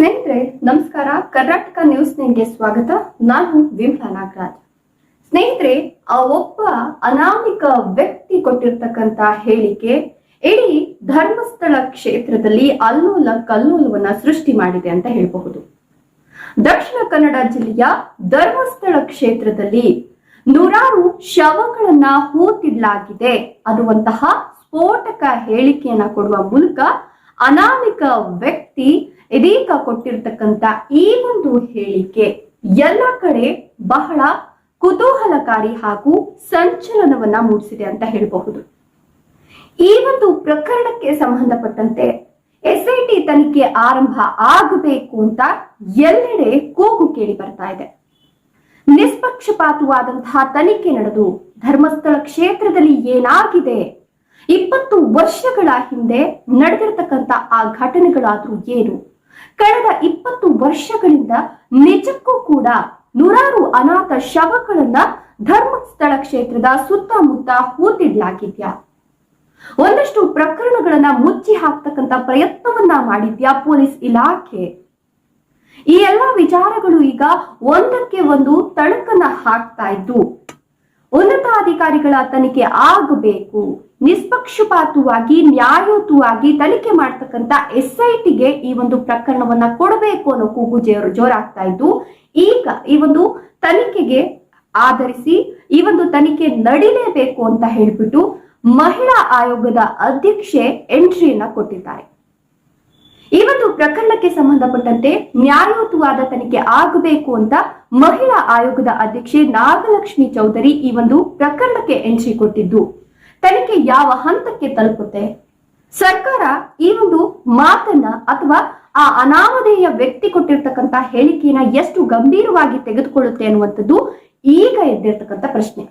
ಸ್ನೇಹಿತರೆ ನಮಸ್ಕಾರ. ಕರ್ನಾಟಕ ನ್ಯೂಸ್ ಗೆ ಸ್ವಾಗತ. ನಾನು ವಿಮಲಾ ನಾಗರಾಜ್. ಸ್ನೇಹಿತರೆ, ಒಬ್ಬ ಅನಾಮಿಕ ವ್ಯಕ್ತಿ ಕೊಟ್ಟಿರ್ತಕ್ಕಂತ ಹೇಳಿಕೆ ಇಡೀ ಧರ್ಮಸ್ಥಳ ಕ್ಷೇತ್ರದಲ್ಲಿ ಅಲ್ಲೋಲ ಕಲ್ಲೋಲವನ್ನ ಸೃಷ್ಟಿ ಮಾಡಿದೆ ಅಂತ ಹೇಳಬಹುದು. ದಕ್ಷಿಣ ಕನ್ನಡ ಜಿಲ್ಲೆಯ ಧರ್ಮಸ್ಥಳ ಕ್ಷೇತ್ರದಲ್ಲಿ ನೂರಾರು ಶವಗಳನ್ನ ಹೂತಿಡ್ಲಾಗಿದೆ ಅನ್ನುವಂತಹ ಸ್ಫೋಟಕ ಹೇಳಿಕೆಯನ್ನ ಕೊಡುವ ಮೂಲಕ ಅನಾಮಿಕ ವ್ಯಕ್ತಿ ಇದೀಗ ಕೊಟ್ಟಿರ್ತಕ್ಕಂತ ಈ ಒಂದು ಹೇಳಿಕೆ ಎಲ್ಲ ಕಡೆ ಬಹಳ ಕುತೂಹಲಕಾರಿ ಹಾಗೂ ಸಂಚಲನವನ್ನ ಮೂಡಿಸಿದೆ ಅಂತ ಹೇಳಬಹುದು. ಈ ಒಂದು ಪ್ರಕರಣಕ್ಕೆ ಸಂಬಂಧಪಟ್ಟಂತೆ ಎಸ್ಐಟಿ ತನಿಖೆ ಆರಂಭ ಆಗಬೇಕು ಅಂತ ಎಲ್ಲೆಡೆ ಕೂಗು ಕೇಳಿ ಬರ್ತಾ ಇದೆ. ನಿಷ್ಪಕ್ಷಪಾತವಾದಂತಹ ತನಿಖೆ ನಡೆದು ಧರ್ಮಸ್ಥಳ ಕ್ಷೇತ್ರದಲ್ಲಿ ಏನಾಗಿದೆ, 20 ವರ್ಷಗಳ ಹಿಂದೆ ನಡೆದಿರ್ತಕ್ಕಂಥ ಆ ಘಟನೆಗಳಾದ್ರೂ ಏನು, ಕಳೆದ 20 ವರ್ಷಗಳಿಂದ ನಿಜಕ್ಕೂ ಕೂಡ ನೂರಾರು ಅನಾಥ ಶವಗಳನ್ನ ಧರ್ಮಸ್ಥಳ ಕ್ಷೇತ್ರದ ಸುತ್ತಮುತ್ತ ಹೂತಿಡ್ಲಾಗಿದ್ಯಾ, ಒಂದಷ್ಟು ಪ್ರಕರಣಗಳನ್ನ ಮುಚ್ಚಿ ಹಾಕ್ತಕ್ಕಂತ ಪ್ರಯತ್ನವನ್ನ ಮಾಡಿದ್ಯಾ ಪೊಲೀಸ್ ಇಲಾಖೆ? ಈ ಎಲ್ಲಾ ವಿಚಾರಗಳು ಈಗ ಒಂದಕ್ಕೆ ಒಂದು ತಳಕನ್ನ ಹಾಕ್ತಾ ಇದ್ದು ಉನ್ನತಾಧಿಕಾರಿಗಳ ತನಿಖೆ ಆಗಬೇಕು, ನಿಷ್ಪಕ್ಷಪಾತವಾಗಿ ನ್ಯಾಯಯುತವಾಗಿ ತನಿಖೆ ಮಾಡ್ತಕ್ಕಂತ ಎಸ್ಐಟಿಗೆ ಈ ಒಂದು ಪ್ರಕರಣವನ್ನ ಕೊಡಬೇಕು ಅನ್ನೋ ಕೂಗು ಜೋರಾಗ್ತಾ ಇದ್ದು, ಈಗ ಈ ಒಂದು ತನಿಖೆಗೆ ಆಧರಿಸಿ ಈ ಒಂದು ತನಿಖೆ ನಡೀಲೇಬೇಕು ಅಂತ ಹೇಳ್ಬಿಟ್ಟು ಮಹಿಳಾ ಆಯೋಗದ ಅಧ್ಯಕ್ಷೆ ಎಂಟ್ರಿಯನ್ನ ಕೊಟ್ಟಿದ್ದಾರೆ. ಈ ಒಂದು ಪ್ರಕರಣಕ್ಕೆ ಸಂಬಂಧಪಟ್ಟಂತೆ ನ್ಯಾಯಯುತವಾದ ತನಿಖೆ ಆಗಬೇಕು ಅಂತ ಮಹಿಳಾ ಆಯೋಗದ ಅಧ್ಯಕ್ಷೆ ನಾಗಲಕ್ಷ್ಮಿ ಚೌಧರಿ ಈ ಒಂದು ಪ್ರಕರಣಕ್ಕೆ ಎಂಟ್ರಿ ಕೊಟ್ಟಿದ್ದು, ತನಿಖೆ ಯಾವ ಹಂತಕ್ಕೆ ತಲುಪುತ್ತೆ, ಸರ್ಕಾರ ಈ ಒಂದು ಮಾತನ್ನ ಅಥವಾ ಆ ಅನಾಮಧೇಯ ವ್ಯಕ್ತಿ ಕೊಟ್ಟಿರ್ತಕ್ಕಂತ ಹೇಳಿಕೆಯನ್ನ ಎಷ್ಟು ಗಂಭೀರವಾಗಿ ತೆಗೆದುಕೊಳ್ಳುತ್ತೆ ಅನ್ನುವಂಥದ್ದು ಈಗ ಎದ್ದಿರ್ತಕ್ಕಂಥ ಪ್ರಶ್ನೆ.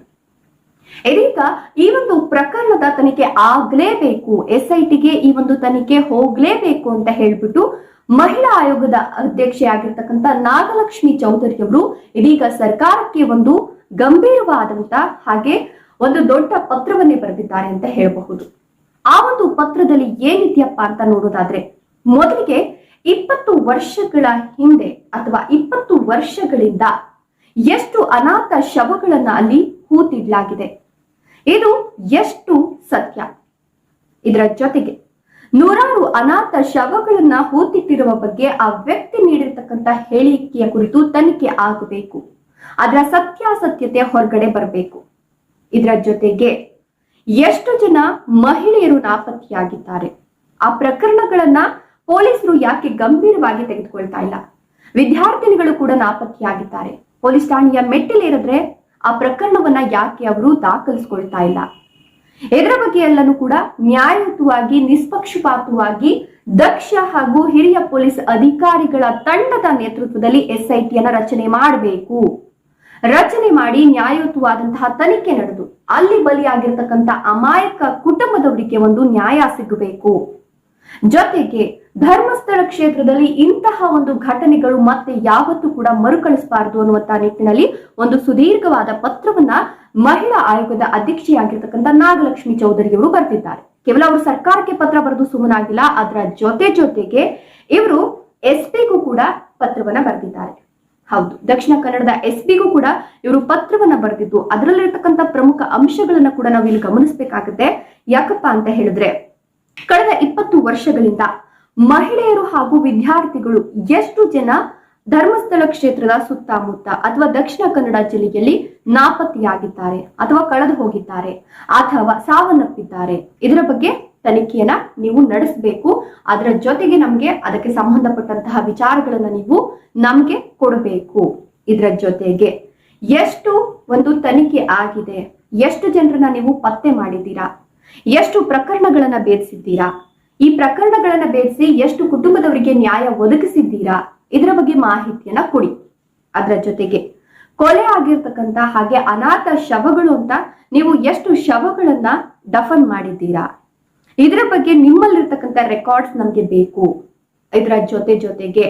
ಇದೀಗ ಈ ಒಂದು ಪ್ರಕರಣದ ತನಿಖೆ ಆಗ್ಲೇಬೇಕು, ಎಸ್ಐಟಿಗೆ ಈ ಒಂದು ತನಿಖೆ ಹೋಗ್ಲೇಬೇಕು ಅಂತ ಹೇಳ್ಬಿಟ್ಟು ಮಹಿಳಾ ಆಯೋಗದ ಅಧ್ಯಕ್ಷೆ ಆಗಿರ್ತಕ್ಕಂಥ ನಾಗಲಕ್ಷ್ಮಿ ಚೌಧರಿ ಅವರು ಇದೀಗ ಸರ್ಕಾರಕ್ಕೆ ಒಂದು ಗಂಭೀರವಾದಂತ ಹಾಗೆ ಒಂದು ದೊಡ್ಡ ಪತ್ರವನ್ನೇ ಬರೆದಿದ್ದಾರೆ ಅಂತ ಹೇಳಬಹುದು. ಆ ಒಂದು ಪತ್ರದಲ್ಲಿ ಏನಿದೆಯಪ್ಪ ಅಂತ ನೋಡೋದಾದ್ರೆ, ಮೊದಲಿಗೆ 20 ವರ್ಷಗಳ ಹಿಂದೆ ಅಥವಾ 20 ವರ್ಷಗಳಿಂದ ಎಷ್ಟು ಅನಾಥ ಶವಗಳನ್ನ ಅಲ್ಲಿ ಹೂತಿಡ್ಲಾಗಿದೆ, ಇದು ಎಷ್ಟು ಸತ್ಯ, ಇದರ ಜೊತೆಗೆ ನೂರಾರು ಅನಾಥ ಶವಗಳನ್ನ ಹೂತಿಟ್ಟಿರುವ ಬಗ್ಗೆ ಆ ವ್ಯಕ್ತಿ ನೀಡಿರ್ತಕ್ಕಂಥ ಹೇಳಿಕೆಯ ಕುರಿತು ತನಿಖೆ ಆಗಬೇಕು, ಅದರ ಸತ್ಯಾಸತ್ಯತೆ ಹೊರಗಡೆ ಬರಬೇಕು. ಇದರ ಜೊತೆಗೆ ಎಷ್ಟು ಜನ ಮಹಿಳೆಯರು ನಾಪತ್ತೆಯಾಗಿದ್ದಾರೆ, ಆ ಪ್ರಕರಣಗಳನ್ನ ಪೊಲೀಸರು ಯಾಕೆ ಗಂಭೀರವಾಗಿ ತೆಗೆದುಕೊಳ್ತಾ ಇಲ್ಲ, ವಿದ್ಯಾರ್ಥಿನಿಗಳು ಕೂಡ ನಾಪತ್ತೆಯಾಗಿದ್ದಾರೆ, ಪೊಲೀಸ್ ಠಾಣೆಯ ಮೆಟ್ಟಿಲೇರಿದ್ರೆ ಆ ಪ್ರಕರಣವನ್ನ ಯಾಕೆ ಅವರು ದಾಖಲಿಸ್ಕೊಳ್ತಾ ಇಲ್ಲ, ಇದರ ಬಗ್ಗೆ ಎಲ್ಲನೂ ಕೂಡ ನ್ಯಾಯಯುತವಾಗಿ ನಿಷ್ಪಕ್ಷಪಾತವಾಗಿ ದಕ್ಷ ಹಾಗೂ ಹಿರಿಯ ಪೊಲೀಸ್ ಅಧಿಕಾರಿಗಳ ತಂಡದ ನೇತೃತ್ವದಲ್ಲಿ ಎಸ್ಐಟಿಯನ್ನ ರಚನೆ ಮಾಡಬೇಕು. ರಚನೆ ಮಾಡಿ ನ್ಯಾಯಯುತವಾದಂತಹ ತನಿಖೆ ನಡೆದು ಅಲ್ಲಿ ಬಲಿಯಾಗಿರ್ತಕ್ಕಂಥ ಅಮಾಯಕ ಕುಟುಂಬದವರಿಗೆ ಒಂದು ನ್ಯಾಯ ಸಿಗಬೇಕು. ಜೊತೆಗೆ ಧರ್ಮಸ್ಥಳ ಕ್ಷೇತ್ರದಲ್ಲಿ ಇಂತಹ ಒಂದು ಘಟನೆಗಳು ಮತ್ತೆ ಯಾವತ್ತೂ ಕೂಡ ಮರುಕಳಿಸಬಾರದು ಅನ್ನುವಂತ ನಿಟ್ಟಿನಲ್ಲಿ ಒಂದು ಸುದೀರ್ಘವಾದ ಪತ್ರವನ್ನ ಮಹಿಳಾ ಆಯೋಗದ ಅಧ್ಯಕ್ಷೆಯಾಗಿರ್ತಕ್ಕಂಥ ನಾಗಲಕ್ಷ್ಮಿ ಚೌಧರಿ ಅವರು ಬರೆದಿದ್ದಾರೆ. ಕೇವಲ ಅವರು ಸರ್ಕಾರಕ್ಕೆ ಪತ್ರ ಬರೆದು ಸುಮ್ಮನಾಗಿಲ್ಲ, ಅದರ ಜೊತೆಗೆ ಇವರು ಎಸ್ಪಿಗೂ ಕೂಡ ಪತ್ರವನ್ನ ಬರೆದಿದ್ದಾರೆ. ಹೌದು, ದಕ್ಷಿಣ ಕನ್ನಡದ ಎಸ್ಪಿಗೂ ಕೂಡ ಇವರು ಪತ್ರವನ್ನ ಬರೆದಿದ್ದು ಅದರಲ್ಲಿರ್ತಕ್ಕಂಥ ಪ್ರಮುಖ ಅಂಶಗಳನ್ನ ಕೂಡ ನಾವು ಇಲ್ಲಿ ಗಮನಿಸಬೇಕಾಗುತ್ತೆ. ಯಾಕಪ್ಪ ಅಂತ ಹೇಳಿದ್ರೆ, ಕಳೆದ 20 ವರ್ಷಗಳಿಂದ ಮಹಿಳೆಯರು ಹಾಗೂ ವಿದ್ಯಾರ್ಥಿಗಳು ಎಷ್ಟು ಜನ ಧರ್ಮಸ್ಥಳ ಕ್ಷೇತ್ರದ ಸುತ್ತಮುತ್ತ ಅಥವಾ ದಕ್ಷಿಣ ಕನ್ನಡ ಜಿಲ್ಲೆಯಲ್ಲಿ ನಾಪತ್ತೆಯಾಗಿದ್ದಾರೆ ಅಥವಾ ಕಳೆದು ಹೋಗಿದ್ದಾರೆ ಅಥವಾ ಸಾವನ್ನಪ್ಪಿದ್ದಾರೆ, ಇದರ ಬಗ್ಗೆ ತನಿಖೆಯನ್ನ ನೀವು ನಡೆಸಬೇಕು. ಅದರ ಜೊತೆಗೆ ನಮ್ಗೆ ಅದಕ್ಕೆ ಸಂಬಂಧಪಟ್ಟಂತಹ ವಿಚಾರಗಳನ್ನ ನೀವು ನಮ್ಗೆ ಕೊಡಬೇಕು. ಇದರ ಜೊತೆಗೆ ಎಷ್ಟು ಒಂದು ತನಿಖೆ ಆಗಿದೆ, ಎಷ್ಟು ಜನರನ್ನ ನೀವು ಪತ್ತೆ ಮಾಡಿದ್ದೀರಾ, ಎಷ್ಟು ಪ್ರಕರಣಗಳನ್ನ ಭೇದಿಸಿದ್ದೀರಾ, ಈ ಪ್ರಕರಣಗಳನ್ನ ಭೇದಿಸಿ ಎಷ್ಟು ಕುಟುಂಬದವರಿಗೆ ನ್ಯಾಯ ಒದಗಿಸಿದ್ದೀರಾ, ಇದರ ಬಗ್ಗೆ ಮಾಹಿತಿಯನ್ನ ಕೊಡಿ. ಅದರ ಜೊತೆಗೆ ಕೊಲೆ ಆಗಿರ್ತಕ್ಕಂಥ ಹಾಗೆ ಅನಾಥ ಶವಗಳು ಅಂತ ನೀವು ಎಷ್ಟು ಶವಗಳನ್ನ ದಫನ್ ಮಾಡಿದ್ದೀರಾ, ಇದರ ಬಗ್ಗೆ ನಿಮ್ಮಲ್ಲಿರ್ತಕ್ಕಂಥ ರೆಕಾರ್ಡ್ಸ್ ನಮ್ಗೆ ಬೇಕು. ಇದರ ಜೊತೆಗೆ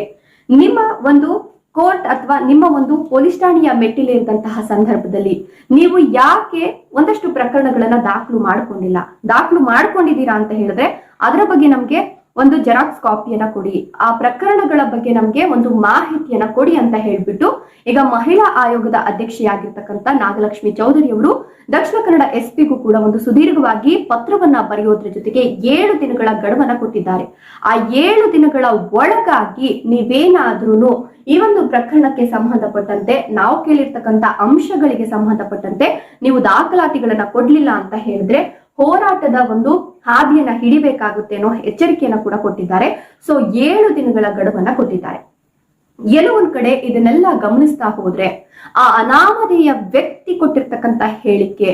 ನಿಮ್ಮ ಒಂದು ಕೋರ್ಟ್ ಅಥವಾ ನಿಮ್ಮ ಒಂದು ಪೊಲೀಸ್ ಠಾಣೆಯ ಮೆಟ್ಟಿಲೇರಿದಂತಹ ಸಂದರ್ಭದಲ್ಲಿ ನೀವು ಯಾಕೆ ಒಂದಷ್ಟು ಪ್ರಕರಣಗಳನ್ನ ದಾಖಲು ಮಾಡ್ಕೊಂಡಿದ್ದೀರಾ ಅಂತ ಹೇಳಿದ್ರೆ ಅದರ ಬಗ್ಗೆ ನಮ್ಗೆ ಒಂದು ಜೆರಾಕ್ಸ್ ಕಾಪಿಯನ್ನ ಕೊಡಿ, ಆ ಪ್ರಕರಣಗಳ ಬಗ್ಗೆ ನಮ್ಗೆ ಒಂದು ಮಾಹಿತಿಯನ್ನ ಕೊಡಿ ಅಂತ ಹೇಳ್ಬಿಟ್ಟು ಈಗ ಮಹಿಳಾ ಆಯೋಗದ ಅಧ್ಯಕ್ಷೆಯಾಗಿರ್ತಕ್ಕಂಥ ನಾಗಲಕ್ಷ್ಮಿ ಚೌಧರಿ ಅವರು ದಕ್ಷಿಣ ಕನ್ನಡ ಎಸ್ಪಿಗೂ ಕೂಡ ಒಂದು ಸುದೀರ್ಘವಾಗಿ ಪತ್ರವನ್ನ ಬರೆಯೋದ್ರ ಜೊತೆಗೆ 7 ದಿನಗಳ ಗಡುವನ್ನ ಕೊಟ್ಟಿದ್ದಾರೆ. ಆ 7 ದಿನಗಳ ಒಳಗಾಗಿ ನೀವೇನಾದ್ರೂ ಈ ಒಂದು ಪ್ರಕರಣಕ್ಕೆ ಸಂಬಂಧಪಟ್ಟಂತೆ ನಾವು ಕೇಳಿರ್ತಕ್ಕಂಥ ಅಂಶಗಳಿಗೆ ಸಂಬಂಧಪಟ್ಟಂತೆ ನೀವು ದಾಖಲಾತಿಗಳನ್ನ ಕೊಡ್ಲಿಲ್ಲ ಅಂತ ಹೇಳಿದ್ರೆ ಹೋರಾಟದ ಒಂದು ಹಾದಿಯನ್ನ ಹಿಡಿಬೇಕಾಗುತ್ತೆ ಅನ್ನೋ ಎಚ್ಚರಿಕೆಯನ್ನ ಕೂಡ ಕೊಟ್ಟಿದ್ದಾರೆ. ಸೊ 7 ದಿನಗಳ ಗಡುವನ್ನ ಕೊಟ್ಟಿದ್ದಾರೆ. ಎಲ್ಲೋ ಒಂದ್ ಕಡೆ ಇದನ್ನೆಲ್ಲ ಗಮನಿಸ್ತಾ ಹೋದ್ರೆ ಆ ಅನಾಮಧೇಯ ವ್ಯಕ್ತಿ ಕೊಟ್ಟಿರ್ತಕ್ಕಂಥ ಹೇಳಿಕೆ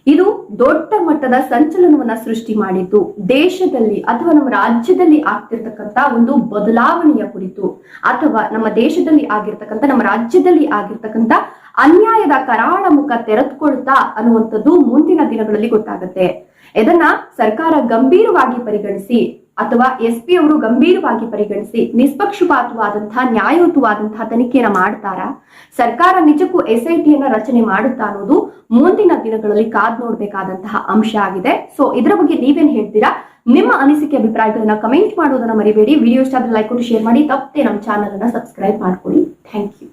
ಇದು ದೊಡ್ಡ ಮಟ್ಟದ ಸಂಚಲನವನ್ನ ಸೃಷ್ಟಿ ಮಾಡಿದ್ದು, ದೇಶದಲ್ಲಿ ಅಥವಾ ನಮ್ಮ ರಾಜ್ಯದಲ್ಲಿ ಆಗ್ತಿರ್ತಕ್ಕಂಥ ಒಂದು ಬದಲಾವಣೆಯ ಕುರಿತು ಅಥವಾ ನಮ್ಮ ದೇಶದಲ್ಲಿ ಆಗಿರ್ತಕ್ಕಂಥ ನಮ್ಮ ರಾಜ್ಯದಲ್ಲಿ ಆಗಿರ್ತಕ್ಕಂಥ ಅನ್ಯಾಯದ ಕರಾಳ ಮುಖ ತೆರೆದುಕೊಳ್ತಾ ಅನ್ನುವಂಥದ್ದು ಮುಂದಿನ ದಿನಗಳಲ್ಲಿ ಗೊತ್ತಾಗುತ್ತೆ. ಇದನ್ನ ಸರ್ಕಾರ ಗಂಭೀರವಾಗಿ ಪರಿಗಣಿಸಿ ಅಥವಾ ಎಸ್ಪಿ ಅವರು ಗಂಭೀರವಾಗಿ ಪರಿಗಣಿಸಿ ನಿಷ್ಪಕ್ಷಪಾತವಾದಂತಹ ನ್ಯಾಯಯುತವಾದಂತಹ ತನಿಖೆಯನ್ನ ಮಾಡ್ತಾರಾ, ಸರ್ಕಾರ ನಿಜಕ್ಕೂ SITಯನ್ನ ರಚನೆ ಮಾಡುತ್ತಾ ಅನ್ನೋದು ಮುಂದಿನ ದಿನಗಳಲ್ಲಿ ಕಾದ್ ನೋಡ್ಬೇಕಾದಂತಹ ಅಂಶ ಆಗಿದೆ. ಸೊ ಇದರ ಬಗ್ಗೆ ನೀವೇನ್ ಹೇಳ್ತೀರಾ? ನಿಮ್ಮ ಅನಿಸಿಕೆ ಅಭಿಪ್ರಾಯಗಳನ್ನ ಕಮೆಂಟ್ ಮಾಡೋದನ್ನ ಮರಿಬೇಡಿ. ವಿಡಿಯೋ ಇಷ್ಟ ಆದ್ರೆ ಲೈಕ್ ಕೊಟ್ಟು ಶೇರ್ ಮಾಡಿ, ತಪ್ಪದೆ ನಮ್ಮ ಚಾನಲ್ ಅನ್ನ ಸಬ್ಸ್ಕ್ರೈಬ್ ಮಾಡ್ಕೊಳ್ಳಿ. Thank you.